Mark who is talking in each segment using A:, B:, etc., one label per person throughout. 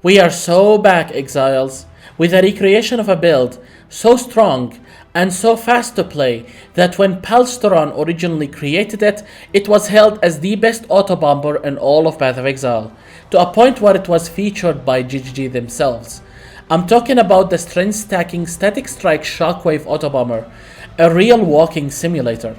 A: We are so back, Exiles, with a recreation of a build so strong and so fast to play that when Palsteron originally created it, it was hailed as the best Autobomber in all of Path of Exile, to a point where it was featured by GGG themselves. I'm talking about the strength stacking Static Strike Shockwave Autobomber, a real walking simulator.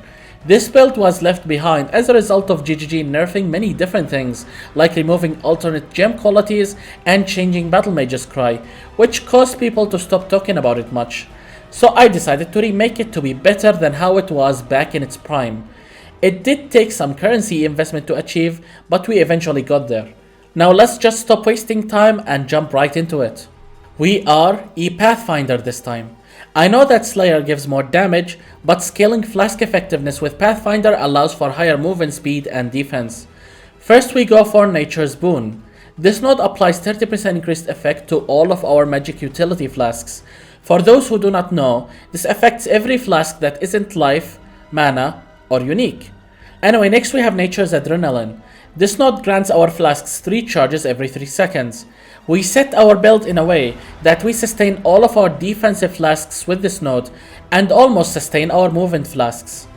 A: This build was left behind as a result of GGG nerfing many different things, like removing alternate gem qualities and changing Battle Mage's Cry, which caused people to stop talking about it much. So I decided to remake it to be better than how it was back in its prime. It did take some currency investment to achieve, but we eventually got there. Now let's just stop wasting time and jump right into it. We are Pathfinder this time. I know that Slayer gives more damage, but scaling Flask effectiveness with Pathfinder allows for higher movement speed and defense. First we go for Nature's Boon. This node applies 30% increased effect to all of our magic utility flasks. For those who do not know, this affects every flask that isn't life, mana, or unique. Anyway, next we have Nature's Adrenaline. This node grants our flasks 3 charges every 3 seconds. We set our build in a way that we sustain all of our defensive flasks with this node and almost sustain our movement flasks.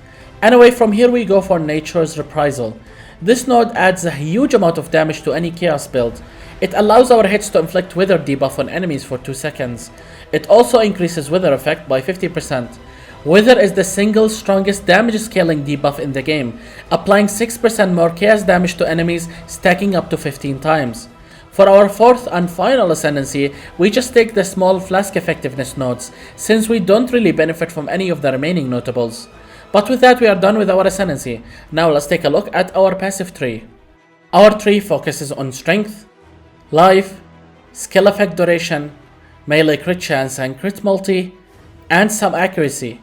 A: Anyway, from here we go for Nature's Reprisal. This node adds a huge amount of damage to any chaos build. It allows our hits to inflict Wither debuff on enemies for 2 seconds. It also increases Wither effect by 50%. Wither is the single strongest damage scaling debuff in the game, applying 6% more chaos damage to enemies, stacking up to 15 times. For our 4th and final Ascendancy, we just take the small flask effectiveness nodes, since we don't really benefit from any of the remaining notables. But with that we are done with our Ascendancy. Now let's take a look at our passive tree. Our tree focuses on strength, life, skill effect duration, melee crit chance and crit multi, and some accuracy.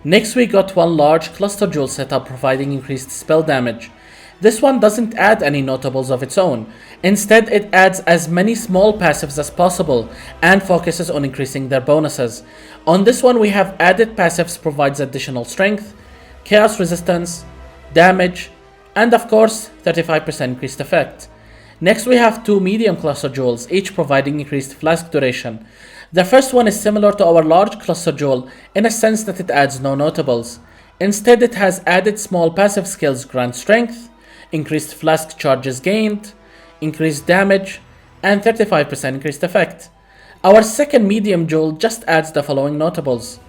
A: Next we got one large cluster jewel setup providing increased spell damage. This one doesn't add any notables of its own. Instead, it adds as many small passives as possible and focuses on increasing their bonuses. On this one we have added passives provides additional strength, chaos resistance, damage, and of course 35% increased effect. Next we have 2 medium cluster jewels, each providing increased flask duration. The first one is similar to our large cluster jewel in a sense that it adds no notables. Instead it has added small passive skills grant strength, increased flask charges gained, increased damage, and 35% increased effect. Our second medium jewel just adds the following notables: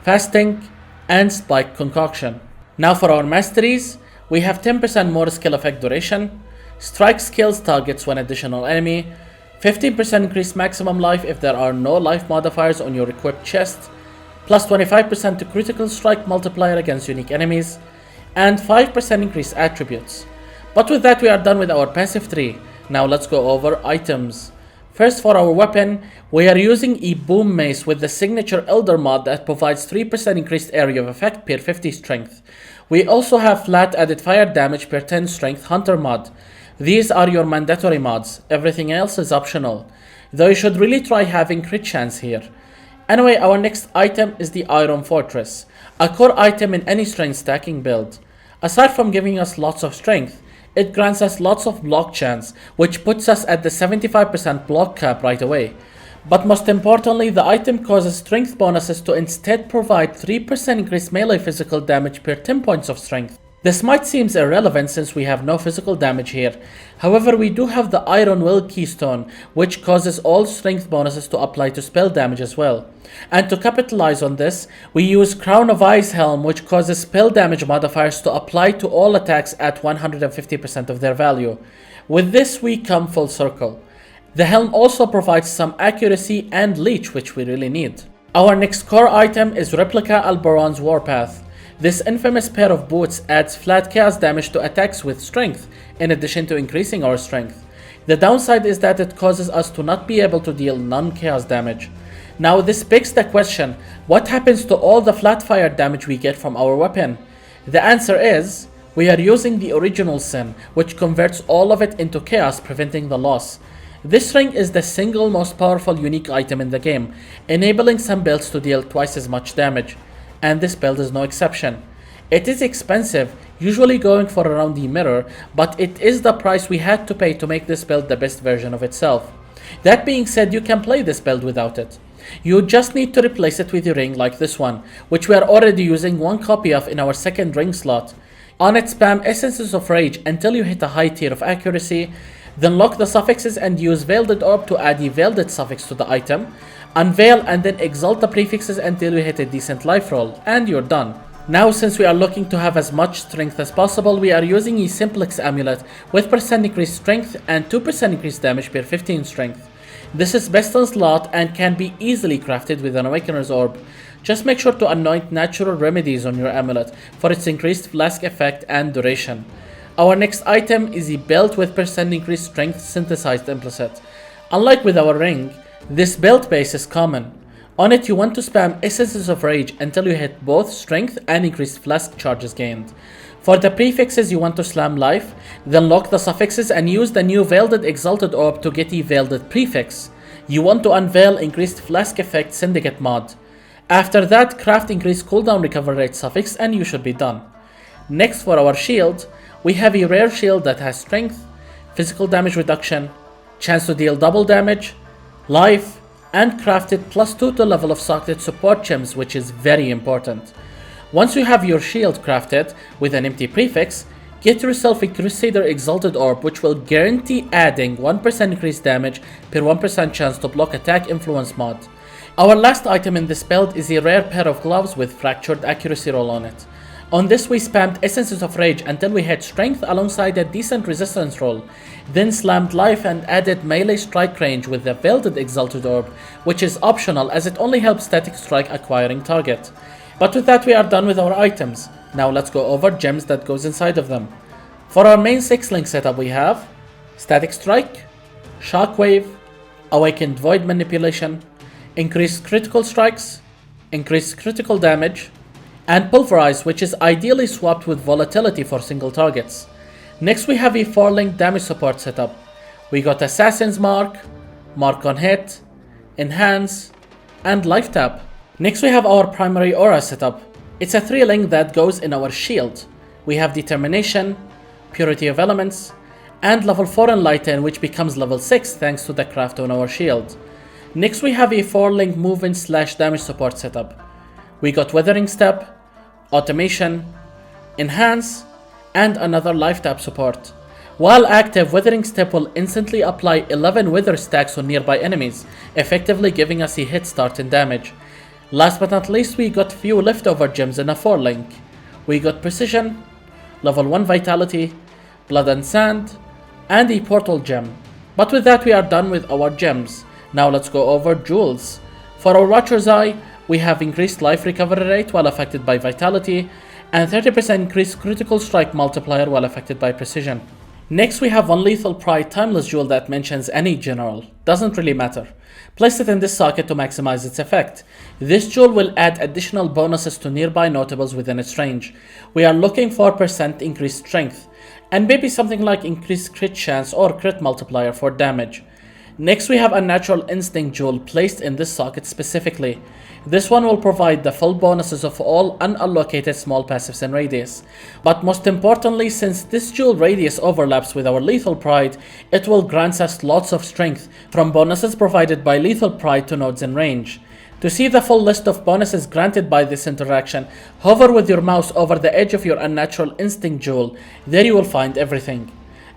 A: fasting and spike concoction. Now for our masteries, we have 10% more skill effect duration, strike skills targets one additional enemy, 15% increased maximum life if there are no life modifiers on your equipped chest, plus 25% to critical strike multiplier against unique enemies, and 5% increased attributes. But with that we are done with our passive tree. Now let's go over items. First, for our weapon, we are using a boom mace with the signature Elder mod that provides 3% increased area of effect per 50 strength. We also have flat added fire damage per 10 strength Hunter mod. These are your mandatory mods, everything else is optional, though you should really try having crit chance here. Anyway, our next item is the Iron Fortress, a core item in any strength stacking build. Aside from giving us lots of strength, it grants us lots of block chance, which puts us at the 75% block cap right away. But most importantly, the item causes strength bonuses to instead provide 3% increased melee physical damage per 10 points of strength. This might seem irrelevant since we have no physical damage here. However, we do have the Iron Will Keystone, which causes all strength bonuses to apply to spell damage as well. And to capitalize on this, we use Crown of Ice Helm, which causes spell damage modifiers to apply to all attacks at 150% of their value. With this we come full circle. The helm also provides some accuracy and leech, which we really need. Our next core item is Replica Alberon's Warpath. This infamous pair of boots adds flat chaos damage to attacks with strength, in addition to increasing our strength. The downside is that it causes us to not be able to deal non-chaos damage. Now this begs the question, what happens to all the flat fire damage we get from our weapon? The answer is, we are using the original Sin, which converts all of it into chaos, preventing the loss. This ring is the single most powerful unique item in the game, enabling some builds to deal twice as much damage. And this build is no exception. It is expensive, usually going for around the mirror, but it is the price we had to pay to make this build the best version of itself. That being said, you can play this build without it. You just need to replace it with your ring like this one, which we are already using 1 copy of in our second ring slot. On it, spam Essences of Rage until you hit a high tier of accuracy, then lock the suffixes and use Veiled Orb to add a Veiled suffix to the item, unveil and then exalt the prefixes until you hit a decent life roll, and you're done. Now, since we are looking to have as much strength as possible, we are using a Simplex Amulet with % increased strength and 2% increased damage per 15 strength. This is best on slot and can be easily crafted with an Awakener's Orb. Just make sure to anoint natural remedies on your amulet for its increased flask effect and duration. Our next item is a belt with % increased strength synthesized implicit. Unlike with our ring, this belt base is common. On it, you want to spam Essences of Rage until you hit both strength and increased flask charges gained. For the prefixes, you want to slam life, then lock the suffixes and use the new Veiled Exalted Orb to get a Veiled prefix. You want to unveil increased flask effect syndicate mod. After that, craft increased cooldown recovery rate suffix and you should be done. Next, for our shield, we have a rare shield that has strength, physical damage reduction, chance to deal double damage, life, and crafted +2 to level of socketed support gems, which is very important. Once you have your shield crafted with an empty prefix, get yourself a Crusader Exalted Orb, which will guarantee adding 1% increased damage per 1% chance to block attack influence mod. Our last item in this build is a rare pair of gloves with fractured accuracy roll on it. On this, we spammed Essences of Rage until we had strength alongside a decent resistance roll, then slammed life and added melee strike range with the Veiled Exalted Orb, which is optional as it only helps Static Strike acquiring target. But with that, we are done with our items. Now let's go over gems that goes inside of them. For our main 6-link setup, we have Static Strike, Shockwave, Awakened Void Manipulation, Increased Critical Strikes, Increased Critical Damage, and Pulverize, which is ideally swapped with Volatility for single targets. Next, we have a 4-link damage support setup. We got Assassin's Mark, Mark on Hit, Enhance, and Life Tap. Next, we have our primary aura setup. It's a 3-link that goes in our shield. We have Determination, Purity of Elements, and level 4 Enlighten, which becomes level 6 thanks to the craft on our shield. Next, we have a 4-link movement/damage support setup. We got Withering Step, Automation, Enhance, and another Life Tap support. While active, Withering Step will instantly apply 11 Wither stacks on nearby enemies, effectively giving us a hit start in damage. Last but not least, we got few leftover gems in a 4-link. We got Precision, level 1 Vitality, Blood and Sand, and a Portal gem. But with that, we are done with our gems. Now let's go over jewels. For our Watcher's Eye, we have increased life recovery rate while affected by Vitality, and 30% increased critical strike multiplier while affected by Precision. Next, we have Unlethal Pride Timeless Jewel that mentions any general. Doesn't really matter. Place it in this socket to maximize its effect. This jewel will add additional bonuses to nearby notables within its range. We are looking for % increased strength, and maybe something like increased crit chance or crit multiplier for damage. Next, we have a Natural Instinct Jewel placed in this socket specifically. This one will provide the full bonuses of all unallocated small passives and radius. But most importantly, since this jewel radius overlaps with our Lethal Pride, it will grant us lots of strength from bonuses provided by Lethal Pride to nodes in range. To see the full list of bonuses granted by this interaction, hover with your mouse over the edge of your Unnatural Instinct Jewel. There you will find everything.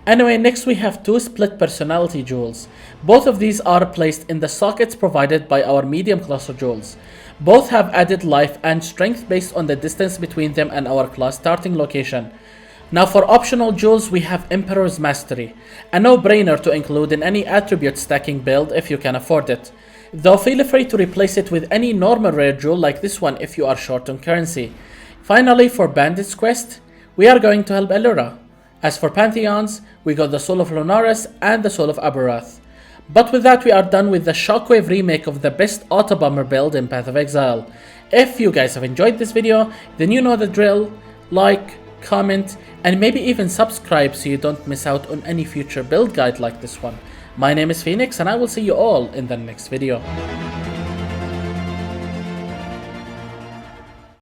A: Anyway, next we have 2 split personality jewels. Both of these are placed in the sockets provided by our medium cluster jewels. Both have added life and strength based on the distance between them and our class starting location. Now for optional jewels, we have Emperor's Mastery, a no-brainer to include in any attribute stacking build if you can afford it. Though feel free to replace it with any normal rare jewel like this one if you are short on currency. Finally, for Bandit's Quest, we are going to help Elura. As for Pantheons, we got the Soul of Lunaris and the Soul of Aberrath. But with that, we are done with the Shockwave remake of the best Autobomber build in Path of Exile. If you guys have enjoyed this video, then you know the drill. Like, comment, and maybe even subscribe so you don't miss out on any future build guide like this one. My name is Phoenix, and I will see you all in the next video.